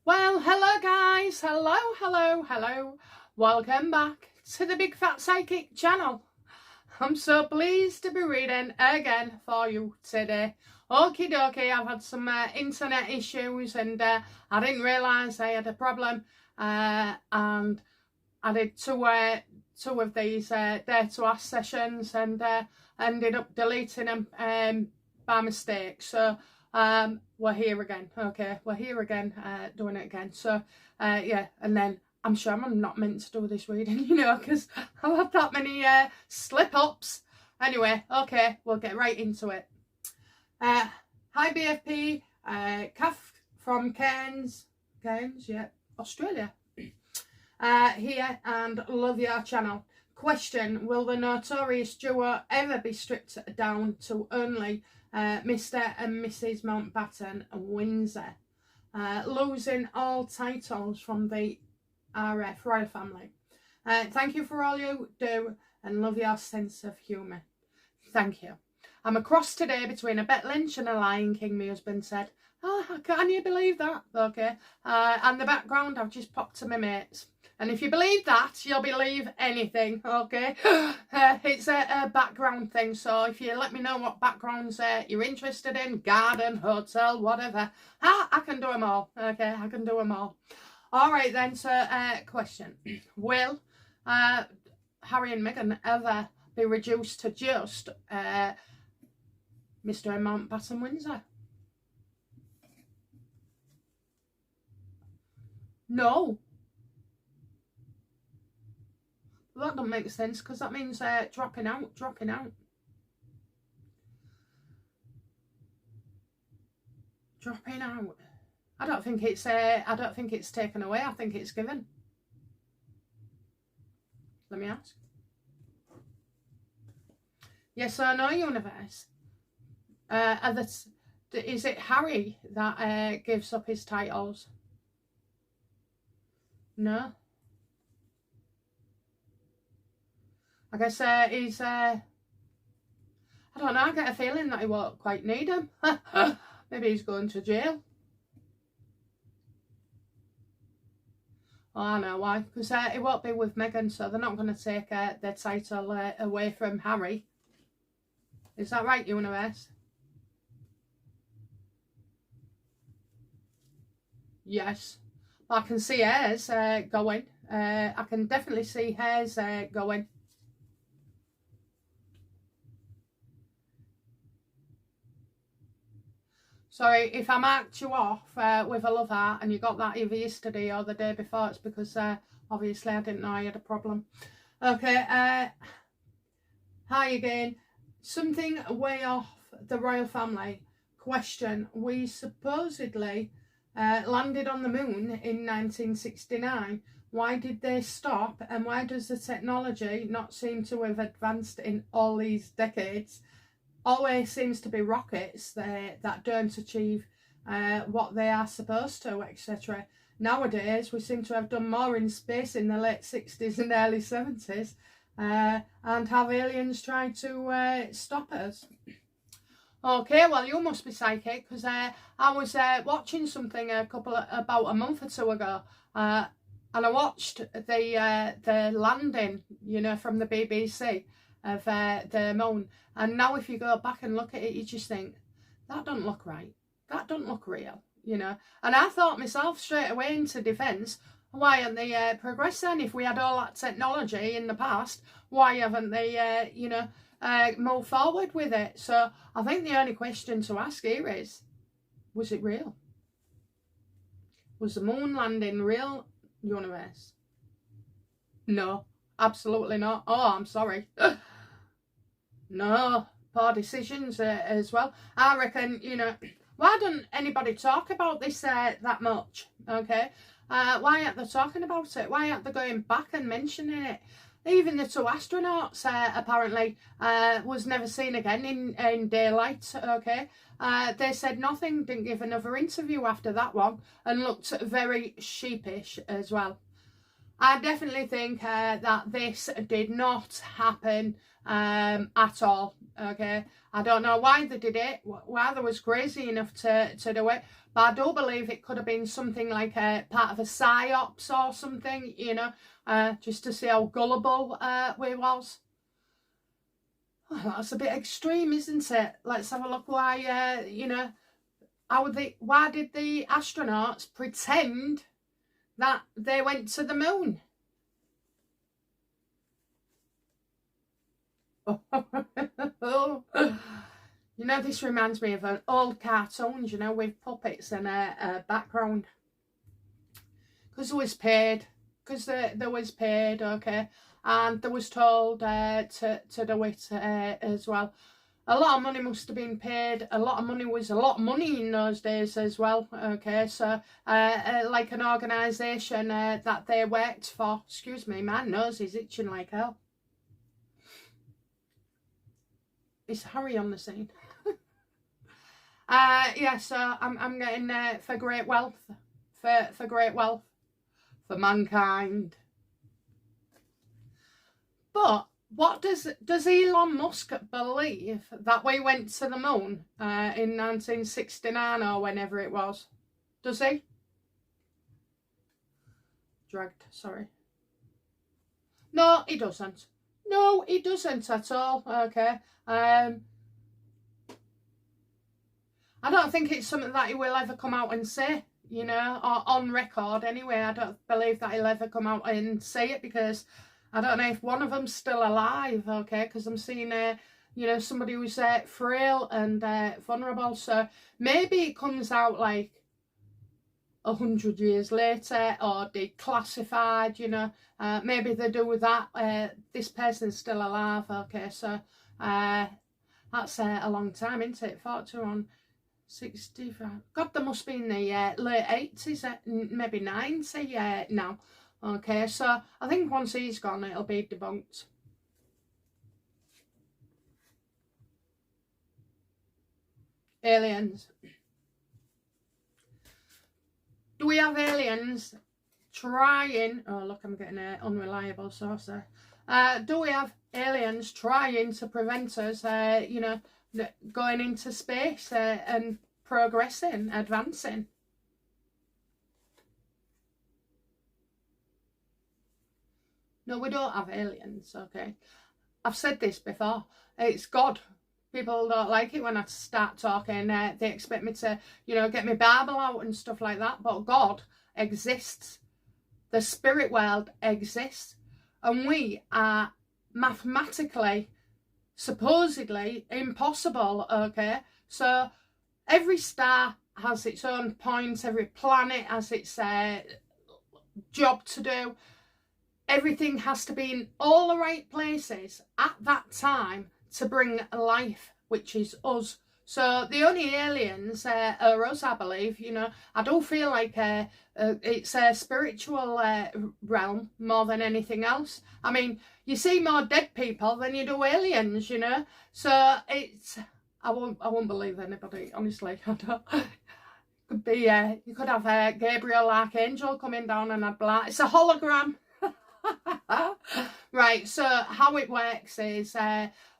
Well, hello guys, hello. Welcome back to the Big Fat Psychic channel. I'm so pleased to be reading again for you today. Okie dokie, I've had some internet issues and I didn't realise I had a problem and I did two of these Dare to Ask sessions and ended up deleting them by mistake. So we're here again. Okay, we're here again, doing it again. So yeah, and then I'm sure I'm not meant to do this reading, because I've had that many slip-ups. Anyway, okay, we'll get right into it. Hi BFP, Kath from Cairns, yeah, Australia. Here and love your channel. Question: will the notorious duo ever be stripped down to only Mr. and Mrs. Mountbatten and Windsor, losing all titles from the RF royal family? Thank you for all you do and love your sense of humour. Thank you. I'm a cross today between a Bet Lynch and a Lion King, my husband said. Oh, can you believe that? Okay. And the background, I've just popped to my mates. And if you believe that, you'll believe anything, okay? It's a background thing, so if you let me know what backgrounds you're interested in, garden, hotel, whatever, I can do them all, okay? I can do them all. All right then, so question. Will Harry and Meghan ever be reduced to just Mr. and Mountbatten Windsor? No. Well, that doesn't make sense because that means dropping out. I don't think it's taken away. I think it's given. Let me ask. Yes or no, universe? Is it Harry that gives up his titles? No. I guess he's I don't know, I get a feeling that he won't quite need him. Maybe he's going to jail. Oh, I know why. Because he won't be with Meghan, so they're not going to take their title away from Harry. Is that right, universe? Yes. I can see hairs going. I can definitely see hairs going. Sorry, if I marked you off with a love heart and you got that either yesterday or the day before, it's because obviously I didn't know I had a problem. Okay, hi again. Something way off the royal family. Question: we supposedly landed on the moon in 1969. Why did they stop, and why does the technology not seem to have advanced in all these decades? Always seems to be rockets that don't achieve what they are supposed to, etc. Nowadays, we seem to have done more in space in the late 60s and early 70s and have aliens tried to stop us. Okay, well, you must be psychic because I was watching something about a month or two ago and I watched the landing, from the BBC of the moon. And now if you go back and look at it, you just think, that don't look right. That don't look real, And I thought myself straight away into defence, why haven't they progressed then? If we had all that technology in the past, why haven't they, moved forward with it? So I think the only question to ask here is, was it real? Was the moon landing real, universe? No, absolutely not. Oh, I'm sorry. No, poor decisions as well. I reckon, why don't anybody talk about this that much, okay? Why aren't they talking about it? Why aren't they going back and mentioning it? Even the two astronauts apparently was never seen again in daylight, okay? They said nothing, didn't give another interview after that one, and looked very sheepish as well. I definitely think that this did not happen at all. Okay, I don't know why they did it, why they was crazy enough to do it, but I do believe it could have been something like a part of a psyops or something, you know, just to see how gullible we was. Well, that's a bit extreme, isn't it? Let's have a look why, you know, why did the astronauts pretend that they went to the moon? You know, this reminds me of an old cartoons, you know, with puppets and a background. Because they was paid, okay, and they was told to do it as well. A lot of money must have been paid. A lot of money was a lot of money in those days as well. Okay, so like an organisation that they worked for. Excuse me, my nose is itching like hell. Is Harry on the scene? Yeah, so I'm getting for great wealth, for great wealth, for mankind. But what does Elon Musk believe that we went to the moon in 1969 or whenever it was? Does he? Dragged, sorry. No, he doesn't. No, he doesn't at all. Okay. I don't think it's something that he will ever come out and say, you know, or on record anyway. I don't believe that he'll ever come out and say it, because I don't know if one of them's still alive, okay, because I'm seeing, you know, somebody who's frail and vulnerable, so maybe it comes out like 100 years later or declassified, you know, maybe they do with that, this person's still alive, okay, so that's a long time, isn't it? 42 on 65. God, there must be in the late 80s, maybe 90 now. Okay, so I think once he's gone, it'll be debunked. Aliens. Do we have aliens trying... Oh, look, I'm getting an unreliable source there. Do we have aliens trying to prevent us, you know, going into space and progressing, advancing? No, we don't have aliens, okay? I've said this before. It's God. People don't like it when I start talking. They expect me to, you know, get my Bible out and stuff like that. But God exists. The spirit world exists. And we are mathematically, supposedly, impossible, okay? So every star has its own point. Every planet has its job to do. Everything has to be in all the right places at that time to bring life, which is us. So the only aliens are us, I believe. You know, I do feel like it's a spiritual realm more than anything else. I mean, you see more dead people than you do aliens, you know. So it's, I won't believe anybody, honestly. I don't. Could be you could have Gabriel Archangel coming down and I'd be like, it's a hologram. Right, so how it works is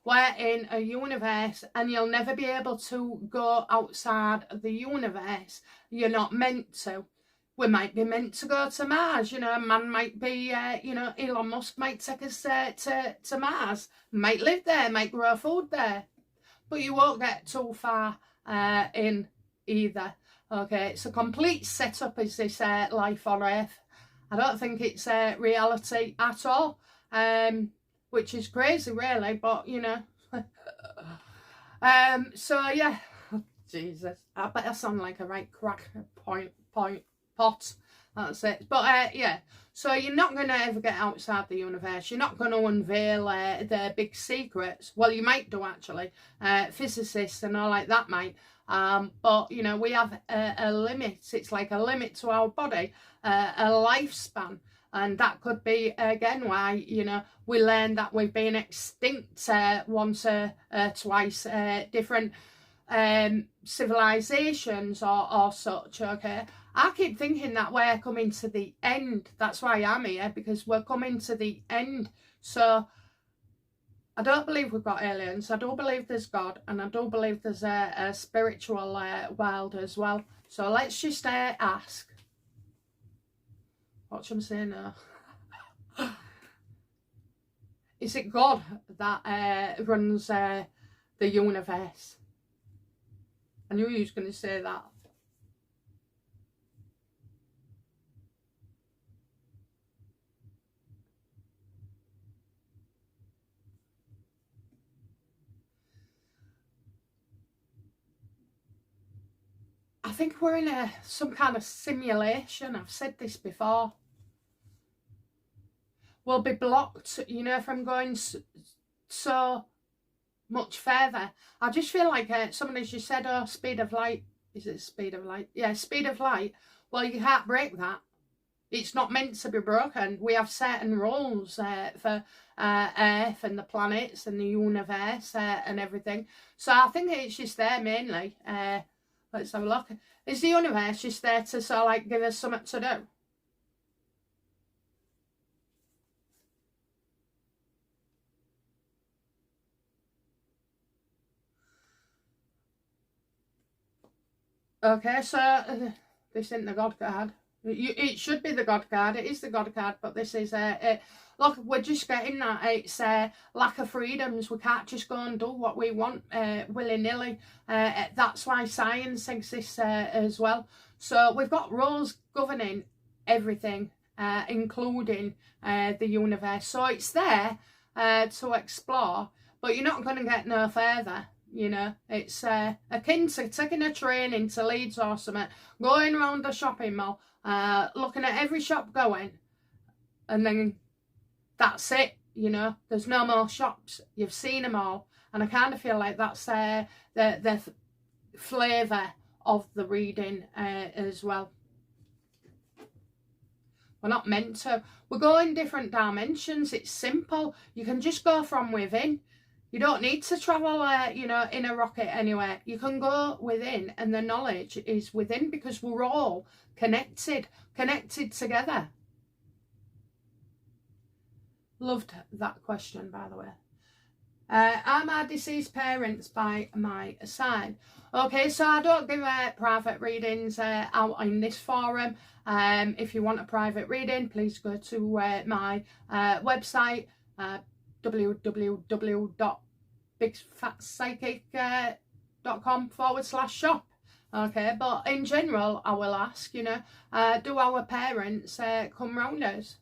we're in a universe and you'll never be able to go outside the universe. You're not meant to. We might be meant to go to Mars, you know, man might be, you know, Elon Musk might take us to Mars, might live there, might grow food there, but you won't get too far in either. Okay, it's a complete setup, is this life on Earth. I don't think it's reality at all, which is crazy, really, but, you know. So, yeah. Jesus. I bet I sound like a right crack pot. That's it. But, yeah. So, you're not going to ever get outside the universe. You're not going to unveil their big secrets. Well, you might do, actually. Physicists and all like that might. But, you know, we have a limit. It's like a limit to our body, a lifespan. And that could be, again, why, you know, we learned that we've been extinct once or twice, different civilizations or such, okay? I keep thinking that we're coming to the end. That's why I'm here, because we're coming to the end. So I don't believe we've got aliens. I do believe there's God, and I do believe there's a spiritual world as well. So let's just ask. Watch them say no. Is it God that runs the universe? I knew you was going to say that. I think we're in some kind of simulation. I've said this before. We'll be blocked, you know, from going so much further. I just feel like somebody just said, oh, speed of light. Is it speed of light? Yeah, speed of light. Well, you can't break that. It's not meant to be broken. We have certain rules for Earth and the planets and the universe and everything. So I think it's just there mainly. Let's have a look. Is the universe just there to sort of like give us something to do? Okay, so this isn't the God card. It should be the God card. It is the God card, but this is look, we're just getting that. It's lack of freedoms. We can't just go and do what we want willy-nilly. That's why science exists as well. So we've got rules governing everything, including the universe. So it's there to explore, but you're not going to get no further. You know, it's akin to taking a train into Leeds or something, going around the shopping mall, looking at every shop going, and then that's it. You know, there's no more shops. You've seen them all, and I kind of feel like that's the flavour of the reading as well. We're not meant to. We go in different dimensions. It's simple. You can just go from within. You don't need to travel, you know, in a rocket anywhere. You can go within, and the knowledge is within, because we're all connected together. Loved that question, by the way. Are my deceased parents by my side? Okay, so I don't give private readings out in this forum. If you want a private reading, please go to my website, www.bigfatpsychic.com/shop. Okay, but in general, I will ask, you know, do our parents come round us?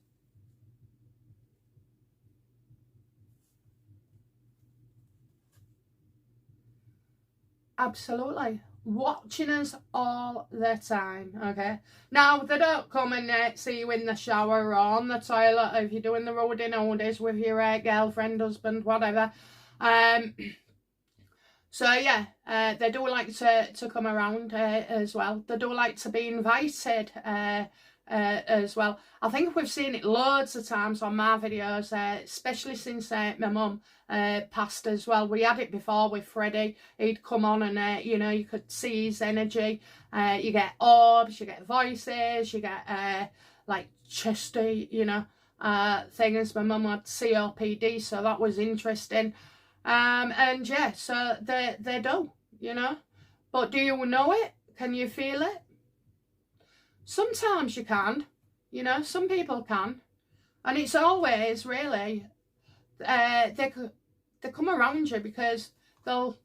Absolutely. Watching us all the time, okay? Now, they don't come and see you in the shower or on the toilet, or if you're doing the roading oldies with your girlfriend, husband, whatever. So, yeah, they do like to come around as well. They do like to be invited as well. I think we've seen it loads of times on my videos, especially since my mum passed as well. We had it before with Freddie. He'd come on and, you know, you could see his energy. You get orbs, you get voices, you get, like, chesty, you know, things. My mum had COPD, so that was interesting. And, yeah, so they do, you know. But do you know it? Can you feel it? Sometimes you can, you know, some people can. And it's always, really, they come around you because they know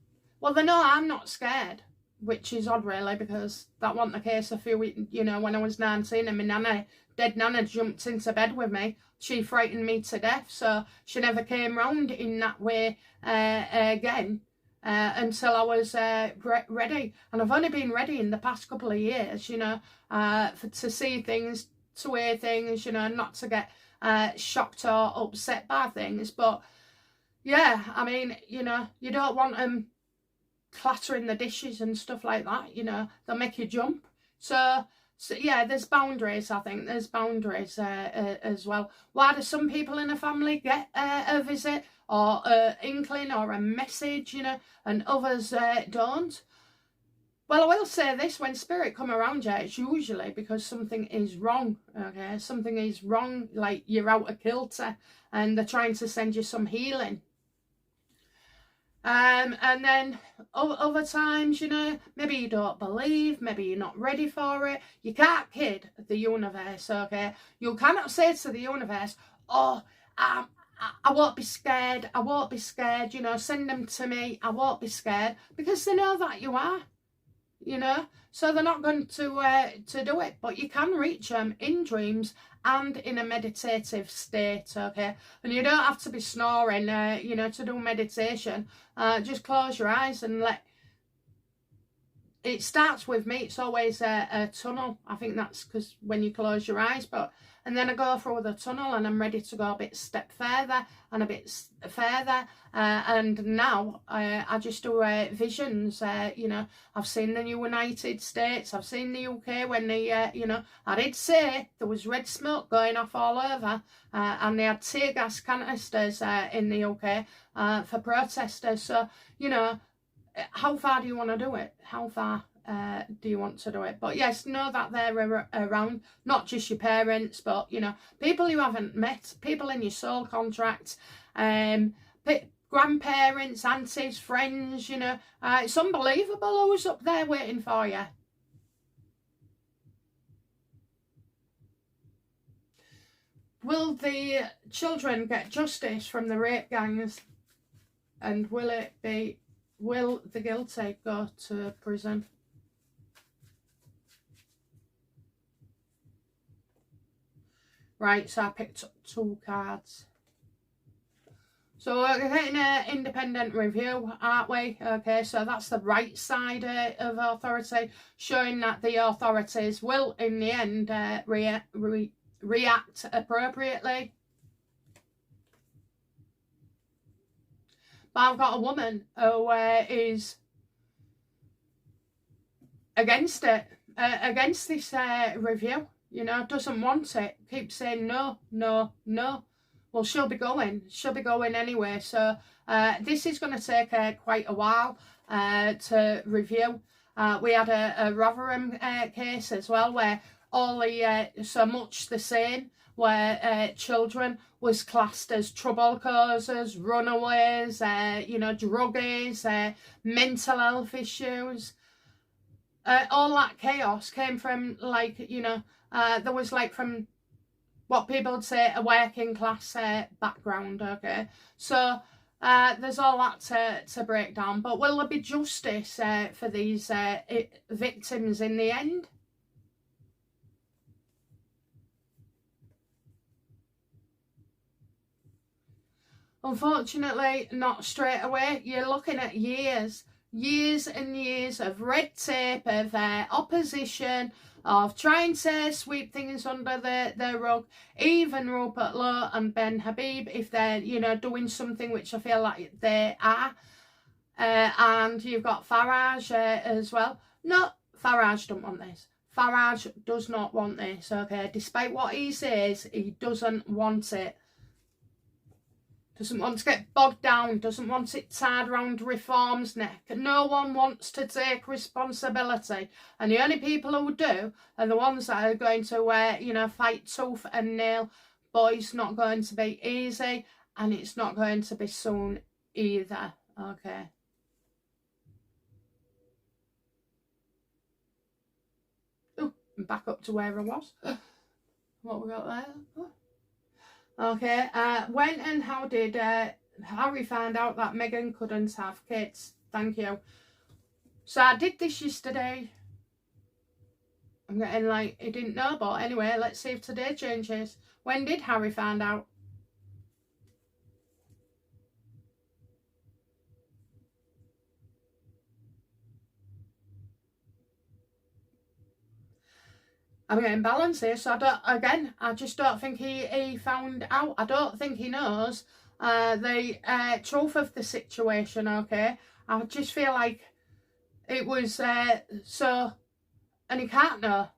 I'm not scared, which is odd, really, because that wasn't the case a few weeks, you know, when I was 19 and my dead nana jumped into bed with me. She frightened me to death, so she never came round in that way again. Until I was ready. And I've only been ready in the past couple of years, you know, to see things, to hear things, you know, not to get shocked or upset by things. But, yeah, I mean, you know, you don't want them clattering the dishes and stuff like that, you know. They'll make you jump. So yeah, there's boundaries, I think. There's boundaries as well. Why do some people in a family get a visit or an inkling or a message, you know, and others don't? Well, I will say this, when spirit come around you, it's usually because something is wrong, okay? Something is wrong, like you're out of kilter and they're trying to send you some healing. And then other times, you know, maybe you don't believe, maybe you're not ready for it. You can't kid the universe, okay? You cannot say to the universe, oh, I won't be scared, I won't be scared, you know, send them to me, I won't be scared, because they know that you are, you know, so they're not going to do it. But you can reach them in dreams and in a meditative state, okay? And you don't have to be snoring, you know, to do meditation. Just close your eyes and let it starts with me. It's always a tunnel. I think that's because when you close your eyes, and then I go through the tunnel and I'm ready to go a bit step further and a bit further. And now I just do visions. You know, I've seen the United States, I've seen the UK when they, you know, I did say there was red smoke going off all over, and they had tear gas canisters in the UK for protesters. So, you know, how far do you want to do it? How far do you want to do it? But yes, know that they're around, not just your parents, but, you know, people you haven't met, people in your soul contract, grandparents, aunties, friends, you know. It's unbelievable who's up there waiting for you. Will the children get justice from the rape gangs? And will the guilty go to prison? Right, so I picked up 2 cards. So we're getting an independent review, aren't we? Okay, so that's the right side of authority, showing that the authorities will, in the end, react appropriately. But I've got a woman who is against it, against this review, you know, doesn't want it, keeps saying no, no, no. Well, she'll be going anyway. So this is going to take quite a while to review. We had a Rotherham case as well, where all the, so much the same, where children was classed as trouble causers, runaways, you know, druggies, mental health issues. All that chaos came from, like, you know, there was, like, from what people would say a working class background, okay? So there's all that to break down. But will there be justice for these victims in the end? Unfortunately, not straight away. You're looking at years and years of red tape, of opposition, of trying to sweep things under the rug. Even Rupert Lowe and Ben Habib, if they're, you know, doing something, which I feel like they are. And you've got Farage as well. No, Farage don't want this. Farage does not want this, okay? Despite what he says, he doesn't want it. Doesn't want to get bogged down, doesn't want it tied around reform's neck. No one wants to take responsibility. And the only people who do are the ones that are going to, you know, fight tooth and nail. But it's not going to be easy, and it's not going to be soon either, okay? Oh, I'm back up to where I was. What we got there? Oh. Okay, when and how did Harry find out that Meghan couldn't have kids? Thank you. So I did this yesterday. I'm getting like, he didn't know, but anyway, let's see if today changes. When did Harry find out? I'm getting balance here, so I just don't think he found out. I don't think he knows the truth of the situation, okay? I just feel like it was so, and he can't know,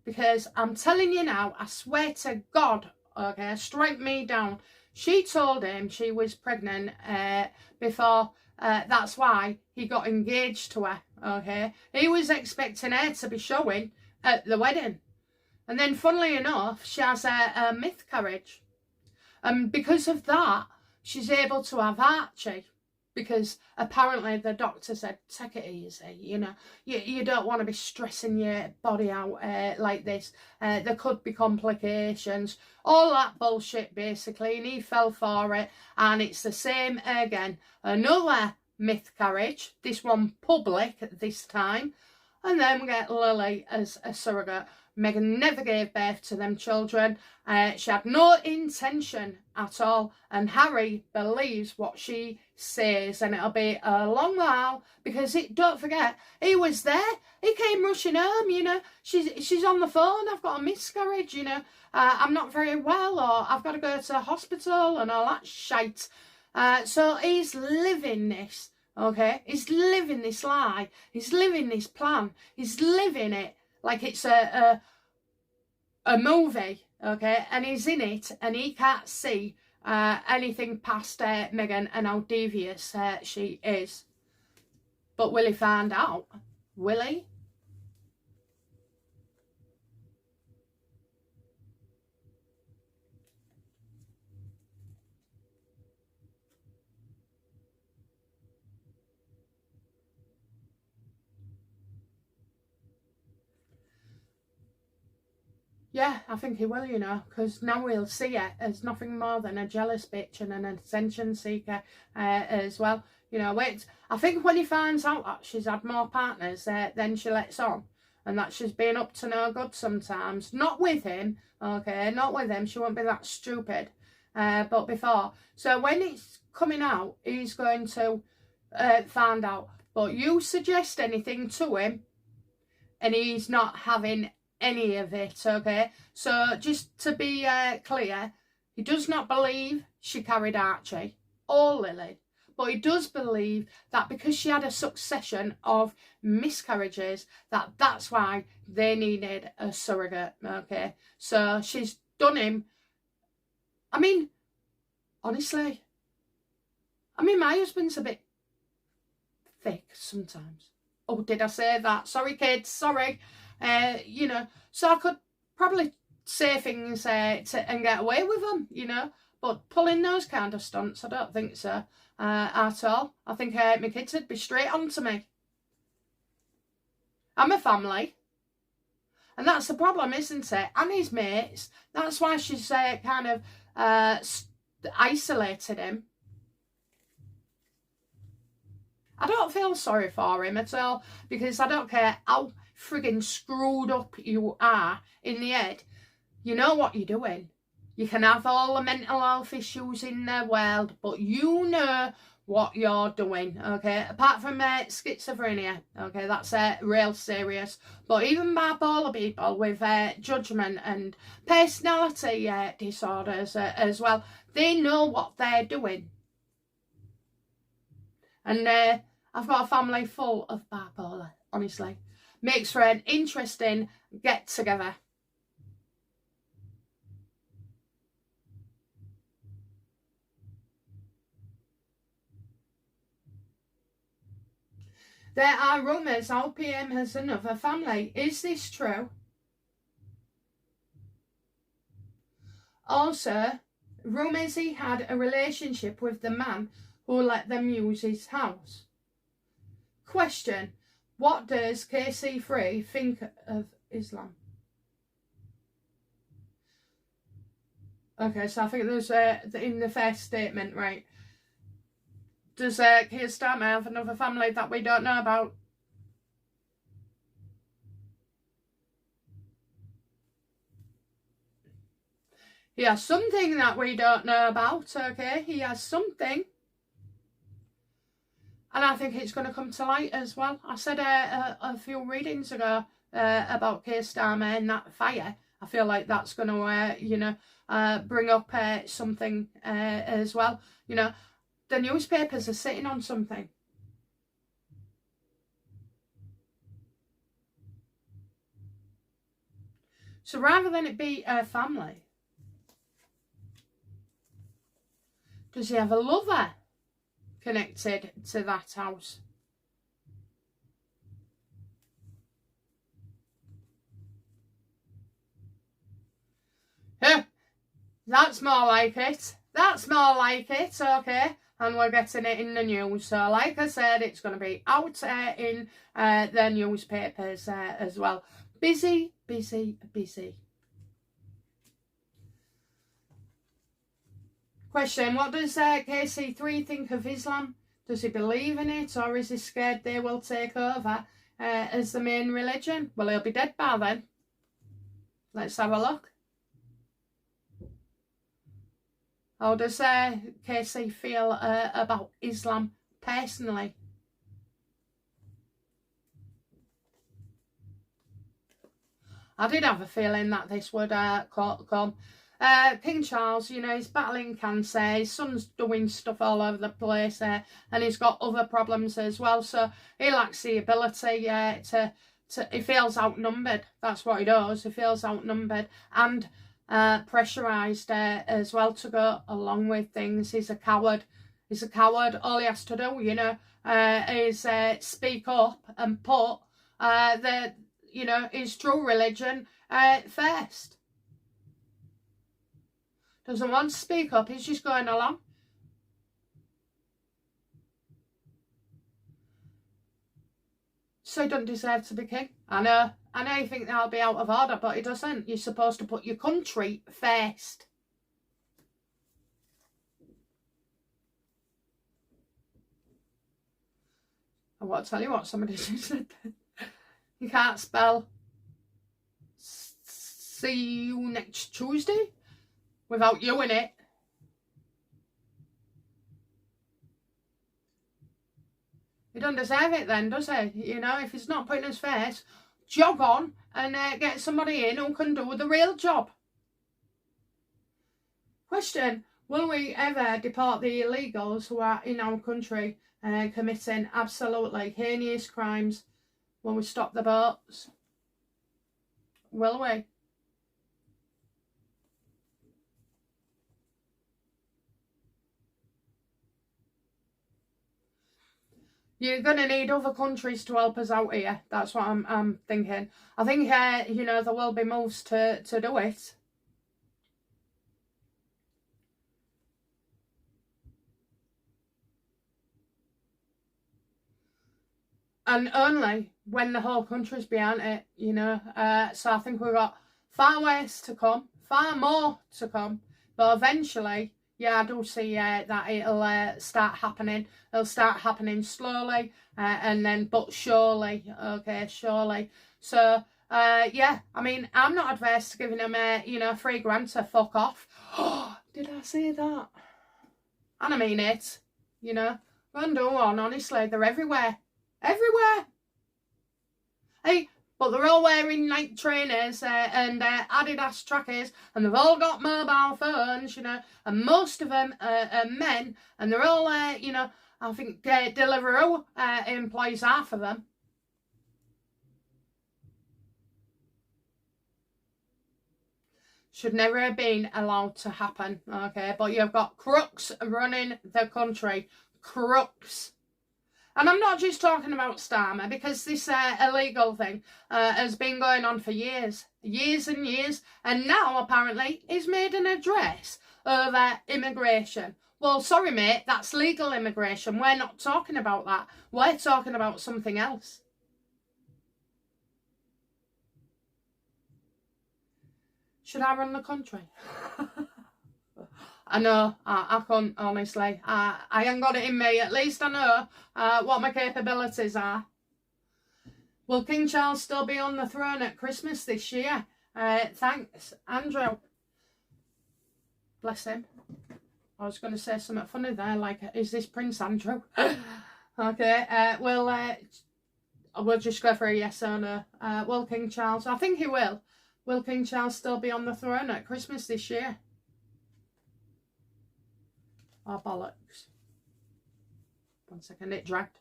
because I'm telling you now, I swear to God, okay, strike me down, she told him she was pregnant before, that's why he got engaged to her, okay? He was expecting her to be showing at the wedding. And then, funnily enough, she has a miscarriage. And because of that, she's able to have Archie. Because apparently the doctor said, take it easy, you know. You don't want to be stressing your body out like this. There could be complications. All that bullshit, basically. And he fell for it. And it's the same again. Another miscarriage. This one public at this time. And then we get Lily as a surrogate. Meghan never gave birth to them children. She had no intention at all. And Harry believes what she says. And it'll be a long while. Because don't forget, he was there. He came rushing home, you know. She's on the phone. I've got a miscarriage, you know. I'm not very well. Or I've got to go to the hospital and all that shite. So he's living this. Okay, he's living this lie. He's living this plan. He's living it like it's a movie. Okay, and he's in it, and he can't see anything past Meghan and how devious she is. But will he find out? Will he? Yeah, I think he will, you know, because now we'll see it as nothing more than a jealous bitch and an attention seeker as well. You know, I think when he finds out that she's had more partners than she lets on, and that she's been up to no good sometimes, not with him, okay, not with him, she won't be that stupid, but before. So when it's coming out, he's going to find out. But you suggest anything to him, and he's not having any of it, okay? So just to be clear, he does not believe she carried Archie or Lily, but he does believe that because she had a succession of miscarriages, that's why they needed a surrogate, okay? So she's done him. I mean, honestly, my husband's a bit thick sometimes. Oh, did I say that? Sorry, kids, sorry. You know, so I could probably say things and get away with them, you know, but pulling those kind of stunts, I don't think so at all. I think my kids would be straight on to me. I'm a family, and that's the problem, isn't it? And his mates. That's why she's kind of isolated him. I don't feel sorry for him at all, because I don't care how friggin' screwed up you are in the head. You know what you're doing. You can have all the mental health issues in the world, but you know what you're doing, okay? Apart from schizophrenia, okay, that's real serious. But even bipolar people with judgment and personality disorders as well, they know what they're doing. And I've got a family full of bipolar, honestly. Makes for an interesting get-together. There are rumours LPM has another family. Is this true? Also, rumours he had a relationship with the man who let them use his house. Question: what does KC3 think of Islam? Okay, so I think there's in the first statement, right? Does Keir Starmer have another family that we don't know about? He has something that we don't know about, okay? He has something. And I think it's going to come to light as well. I said a few readings ago about Keir Starmer and that fire. I feel like that's going to, you know, bring up something as well. You know, the newspapers are sitting on something. So rather than it be a family, does he have a lover connected to that house? That's more like it. That's more like it, okay? And we're getting it in the news. So, like I said, it's going to be out in the newspapers as well. Busy, busy, busy. Question, what does KC3 think of Islam? Does he believe in it, or is he scared they will take over as the main religion? Well, he'll be dead by then. Let's have a look. How does KC feel about Islam personally? I did have a feeling that this would come. King Charles, you know, he's battling cancer, his son's doing stuff all over the place, and he's got other problems as well, so he lacks the ability he feels outnumbered. That's what he does. He feels outnumbered and pressurised as well to go along with things. He's a coward. He's a coward. All he has to do, you know, is speak up and put his true religion first. Doesn't want to speak up. He's just going along. So he doesn't deserve to be king. I know you think that'll be out of order, but it doesn't. You're supposed to put your country first. I want to tell you what somebody just said. You can't spell see you next Tuesday without you in it. He doesn't deserve it then, does he? You know, if he's not putting his face, jog on and get somebody in who can do the real job. Question, will we ever deport the illegals who are in our country committing absolutely heinous crimes? Will we stop the boats? Will we? You're going to need other countries to help us out here. That's what I'm thinking. I think, you know, there will be moves to do it. And only when the whole country's behind it, you know. So I think we've got far ways to come, far more to come. But eventually, yeah, I do see that it'll start happening. It'll start happening slowly and then but surely. Okay, surely. So, yeah, I mean, I'm not adverse to giving them a free grant to fuck off. Oh, did I say that? And I mean it, you know. Run do on, honestly, they're everywhere. Everywhere. Hey, but they're all wearing Nike trainers and Adidas trackers, and they've all got mobile phones, you know, and most of them are men, and they're all, you know, I think Deliveroo employs half of them. Should never have been allowed to happen, okay, but you've got crooks running the country. Crooks. And I'm not just talking about Starmer, because this illegal thing has been going on for years and years, and now apparently he's made an address over immigration. Well, sorry mate, that's legal immigration. We're not talking about that. We're talking about something else. Should I run the country? I know, I can't, honestly. I ain't got it in me. At least I know what my capabilities are. Will King Charles still be on the throne at Christmas this year? Thanks, Andrew. Bless him. I was going to say something funny there, like, is this Prince Andrew? Okay, we'll just go for a yes or no. Will King Charles? I think he will. Will King Charles still be on the throne at Christmas this year? Oh, bollocks. 1 second, it dragged.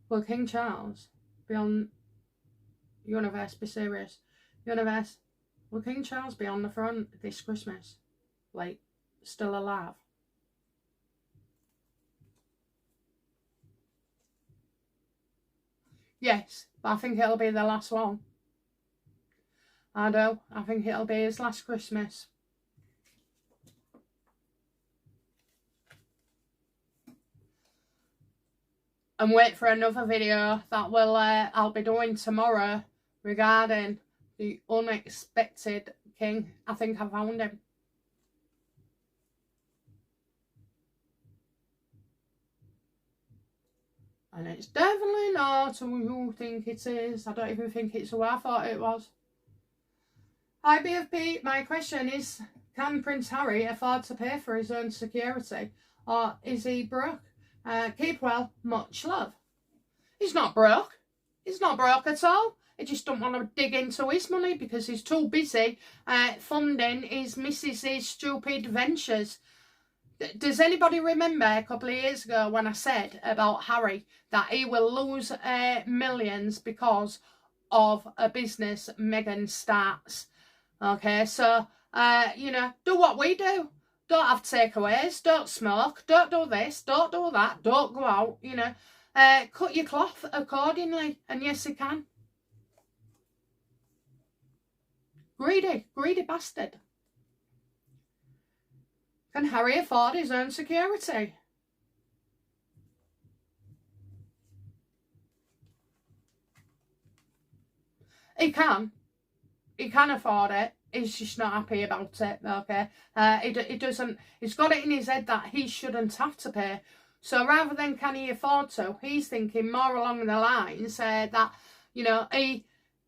Will King Charles be on... Universe, be serious. Universe, will King Charles be on the front this Christmas? Like, still alive? Yes, but I think it'll be the last one. I do. I think it'll be his last Christmas. And wait for another video that will I'll be doing tomorrow regarding the unexpected king. I think I found him. And it's definitely not who you think it is. I don't even think it's who I thought it was. Hi BFP, my question is, can Prince Harry afford to pay for his own security? Or is he broke? Keep well, much love. He's not broke. He's not broke at all. He just don't want to dig into his money because he's too busy funding his missus's stupid ventures. Does anybody remember a couple of years ago when I said about Harry that he will lose millions because of a business Meghan starts? Okay, so, you know, do what we do. Don't have takeaways, don't smoke, don't do this, don't do that, don't go out, you know. Cut your cloth accordingly, and yes, he can. Greedy bastard. Can Harry afford his own security? He can. He can afford it. He's just not happy about it, okay? He doesn't... He's got it in his head that he shouldn't have to pay. So rather than can he afford to, he's thinking more along the lines that, you know,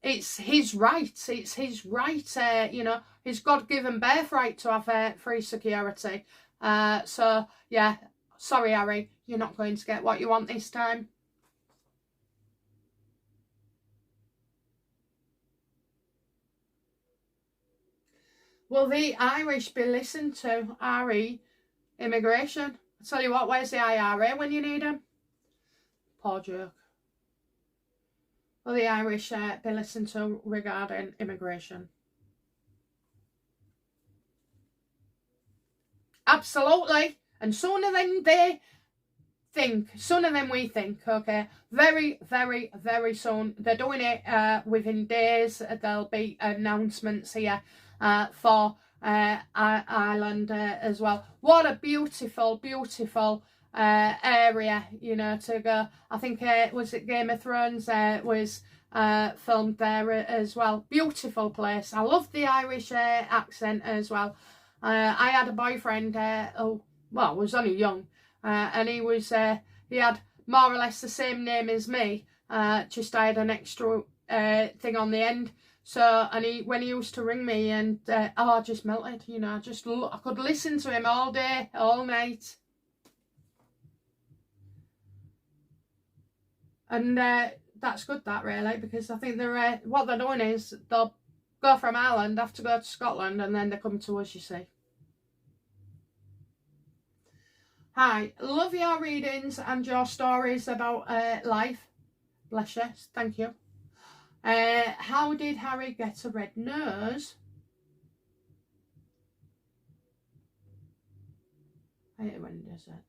it's his right. It's his right, you know, his God-given birthright to have free security. So, yeah, sorry, Harry, you're not going to get what you want this time. Will the Irish be listened to? RE immigration. I tell you what, where's the IRA when you need them? Poor joke. Will the Irish be listened to regarding immigration? Absolutely. And sooner than they think, sooner than we think, okay? Very, very, very soon. They're doing it within days. There'll be announcements here for Ireland as well. What a beautiful, beautiful area, you know, to go. I think was it Game of Thrones was filmed there as well. Beautiful place. I love the Irish accent as well. I had a boyfriend was only young, and he had more or less the same name as me, just I had an extra thing on the end. So, and when he used to ring me, and I just melted, you know, I could listen to him all day, all night. And that's good, that, really, because I think what they're doing is they'll go from Ireland, have to go to Scotland, and then they come to us, you see. Hi, love your readings and your stories about life. Bless you, thank you. How did Harry get a red nose? I hate it when it does that.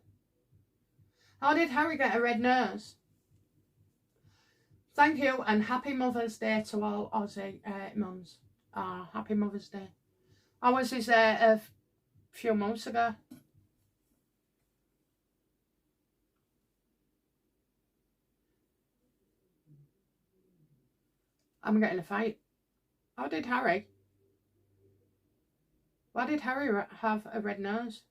How did Harry get a red nose? Thank you, and happy Mother's Day to all Aussie mums. Happy Mother's Day. I was his a few months ago. I'm getting a fight. How did Harry? Why did Harry have a red nose?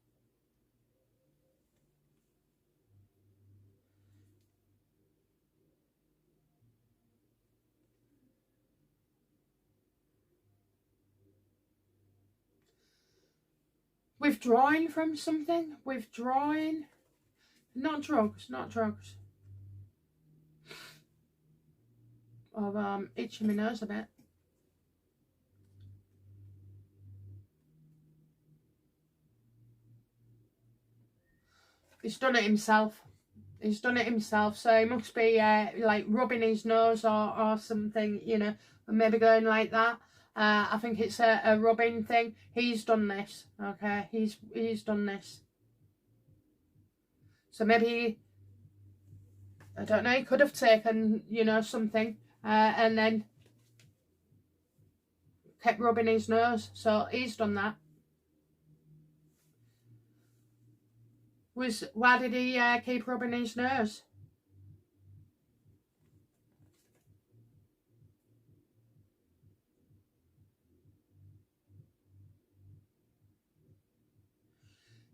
Withdrawing from something? Withdrawing? Not drugs, not drugs. Of itching my nose a bit. He's done it himself. He's done it himself, so he must be like rubbing his nose or something, you know, and maybe going like that. I think it's a rubbing thing. He's done this, okay? He's done this. So maybe, I don't know, he could have taken, you know, something and then kept rubbing his nose, so he's done that. Why did he keep rubbing his nose?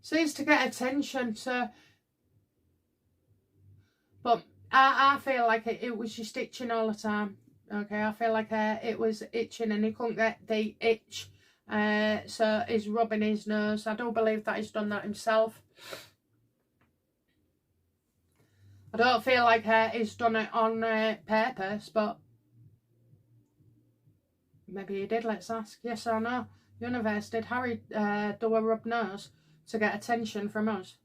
So it's to get attention, so... But I feel like it was just itching all the time. Okay, I feel like it was itching and he couldn't get the itch. So he's rubbing his nose. I don't believe that he's done that himself. I don't feel like he's done it on purpose, but maybe he did. Let's ask. Yes or no? Universe, did Harry do a rub nose to get attention from us?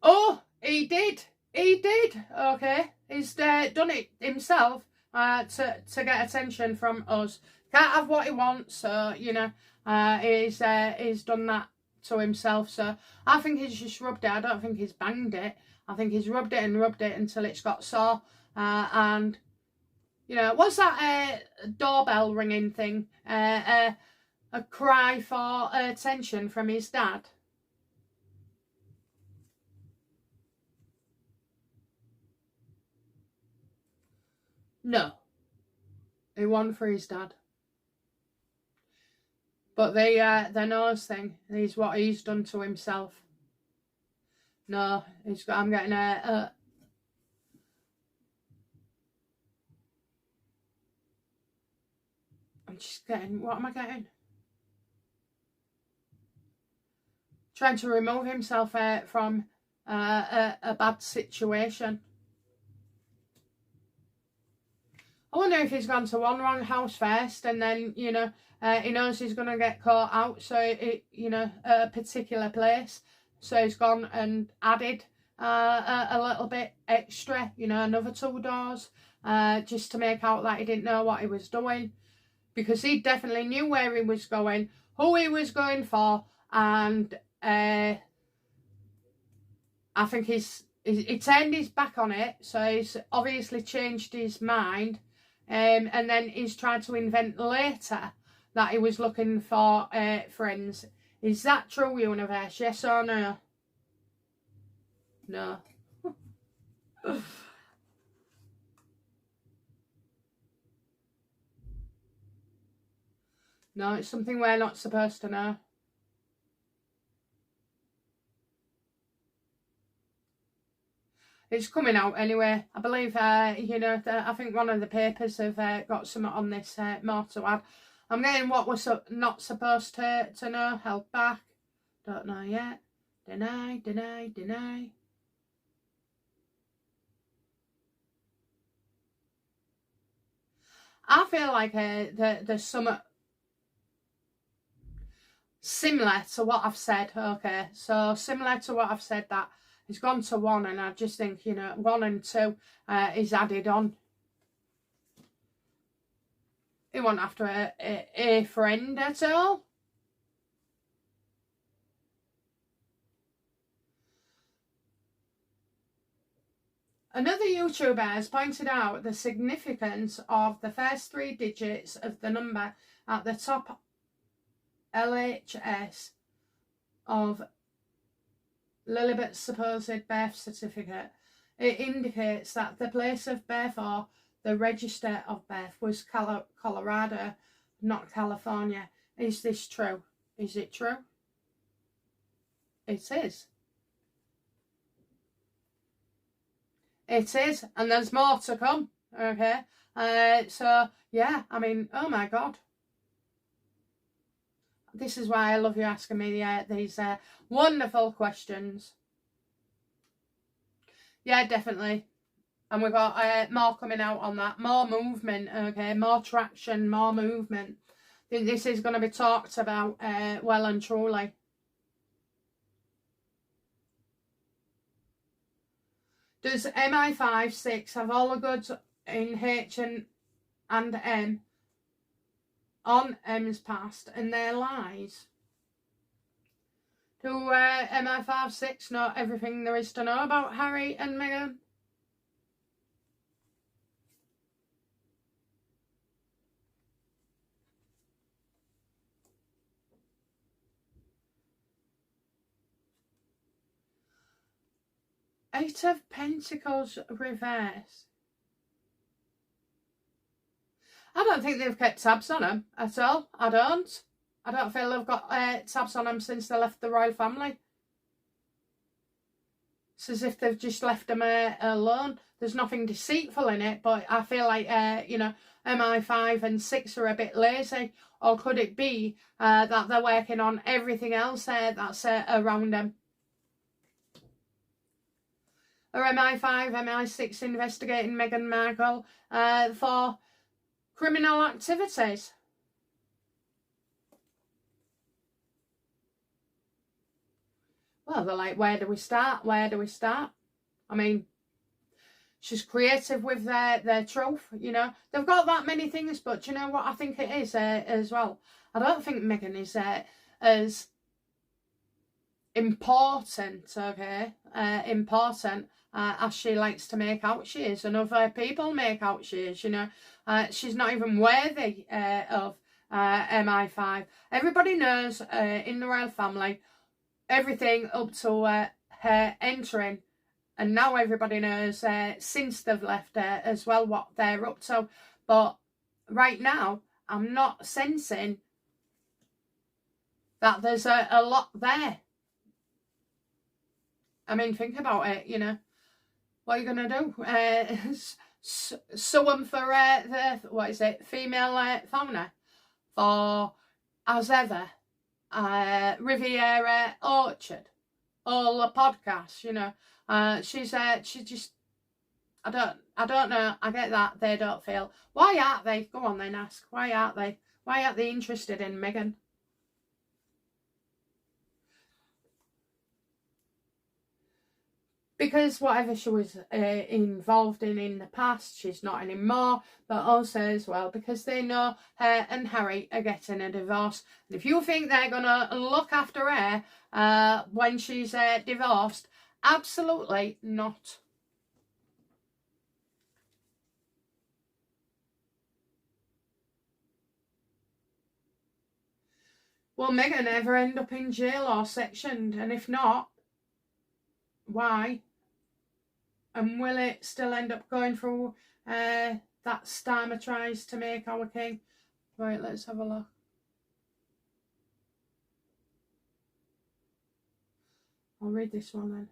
Oh, he did. He did. Okay, he's done it himself to get attention from us. Can't have what he wants, so you know he's done that to himself. So I think he's just rubbed it. I don't think he's banged it. I think he's rubbed it and rubbed it until it's got sore. And you know, what's that doorbell ringing thing? A cry for attention from his dad. No, he won for his dad. But the nose thing is what he's done to himself. No, I'm getting I'm just getting, what am I getting? Trying to remove himself from a bad situation. I wonder if he's gone to one wrong house first and then, you know, he knows he's going to get caught out, so you know, at a particular place, so he's gone and added a little bit extra, you know, another 2 doors, just to make out that he didn't know what he was doing, because he definitely knew where he was going, who he was going for, and I think he turned his back on it, so he's obviously changed his mind, and then he's tried to invent later that he was looking for friends. Is that true, universe? Yes or no? No. No, it's something we're not supposed to know. It's coming out anyway. I believe, you know, I think one of the papers have got something on this more to add. I'm getting what we're not supposed to know. Held back. Don't know yet. Deny, deny, deny. I feel like there's something similar to what I've said. Okay, so similar to what I've said, that he's gone to 1, and I just think, you know, 1 and 2 is added on. He wasn't after a friend at all. Another YouTuber has pointed out the significance of the first 3 digits of the number at the top LHS of Lilibet's supposed birth certificate. It indicates that the place of birth or the register of birth was Colorado, not California. Is this true? Is it true? It is. It is, and there's more to come. Okay, so yeah, I mean, oh my god, this is why I love you asking me these wonderful questions. Yeah, definitely. And we've got more coming out on that. More movement, okay? More traction, more movement. This is going to be talked about well and truly. Does MI56 have all the goods in H and M on M's past and their lies? Do MI56 know everything there is to know about Harry and Meghan? Eight of Pentacles reverse. I don't think they've kept tabs on them at all. I don't feel they've got tabs on them since they left the royal family. It's as if they've just left them alone. There's nothing deceitful in it, but I feel like, you know, MI5 and 6 are a bit lazy. Or could it be that they're working on everything else that's around them? Or MI5, MI6 investigating Meghan Markle for criminal activities? Well, they're like, where do we start? Where do we start? I mean, she's creative with their truth, you know. They've got that many things, but you know what I think it is as well? I don't think Meghan is as important, okay, important as she likes to make out she is, and other people make out she is, you know. She's not even worthy of MI5. Everybody knows in the royal family everything up to her entering, and now everybody knows since they've left as well what they're up to. But right now, I'm not sensing that there's a lot there. I mean, think about it, you know. What are you going to do? Sue them for the, what is it, female fauna? For, as ever, Riviera Orchard, all the podcasts, you know. She just, I don't know. I get that they don't feel. Why aren't they? Go on then, ask. Why aren't they? Why aren't they interested in Meghan? Because whatever she was involved in the past, she's not anymore. But also as well, because they know her and Harry are getting a divorce. And if you think they're going to look after her when she's divorced, absolutely not. Will Meghan ever end up in jail or sectioned? And if not, why? And will it still end up going through that Starmer tries to make our king? Right, let's have a look. I'll read this one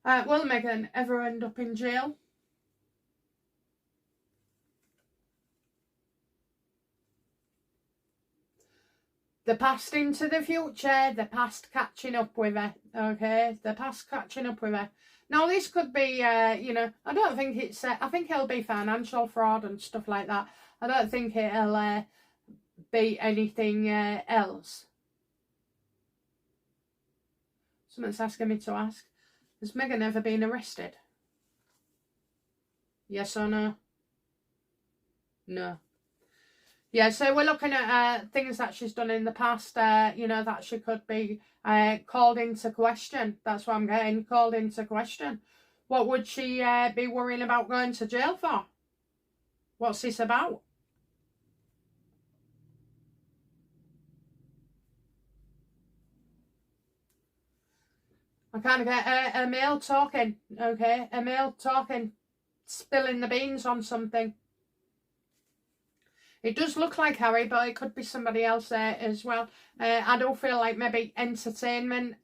then. Will Meghan ever end up in jail? The past into the future, the past catching up with her, okay? The past catching up with her. Now, this could be, you know, I don't think it's, I think it'll be financial fraud and stuff like that. I don't think it'll be anything else. Someone's asking me to ask, has Meghan ever been arrested? Yes or no? No. Yeah, so we're looking at things that she's done in the past, you know, that she could be called into question. That's what I'm getting, called into question. What would she be worrying about going to jail for? What's this about? I kind of get a male talking, okay? A male talking, spilling the beans on something. It does look like Harry, but it could be somebody else there as well. I do feel like maybe entertainment.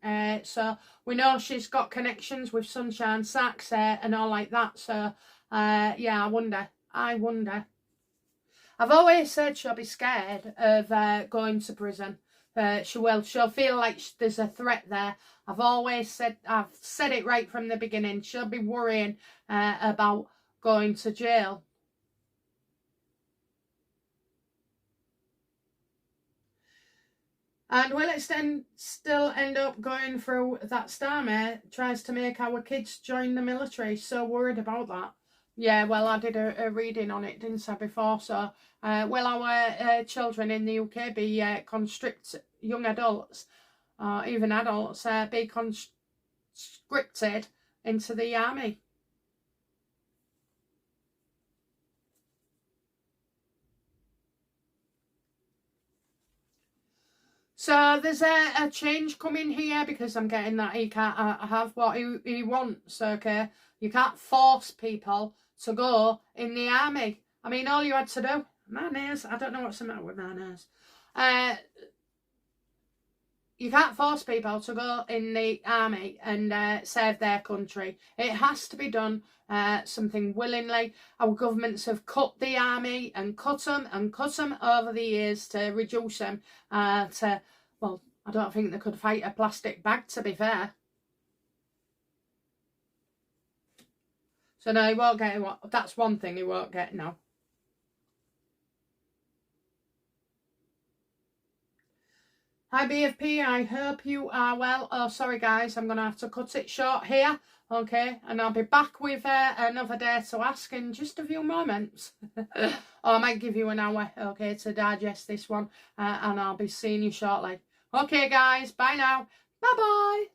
So we know she's got connections with Sunshine Sacks and all like that. So yeah, I wonder. I've always said she'll be scared of going to prison. She will. She'll feel like there's a threat there. I've said it right from the beginning. She'll be worrying about going to jail. And will it still end up going through that Starmer tries to make our kids join the military? So worried about that. Yeah, well, I did a reading on it, didn't I, before? So will our children in the UK be young adults, or even adults, be conscripted into the army? So there's a change coming here because I'm getting that he can't have what he wants, okay? You can't force people to go in the army. I mean, all you had to do, my nose, I don't know what's the matter with my nose. You can't force people to go in the army and save their country. It has to be done something willingly. Our governments have cut the army and cut them over the years to reduce them to, well, I don't think they could fight a plastic bag, to be fair. So no, he won't get it. That's one thing he won't get now. Hi BFP, I hope you are well. Oh, sorry guys, I'm going to have to cut it short here. Okay, and I'll be back with another Dare to Ask in just a few moments. Or I might give you an hour, okay, to digest this one. And I'll be seeing you shortly. Okay guys, bye now. Bye-bye.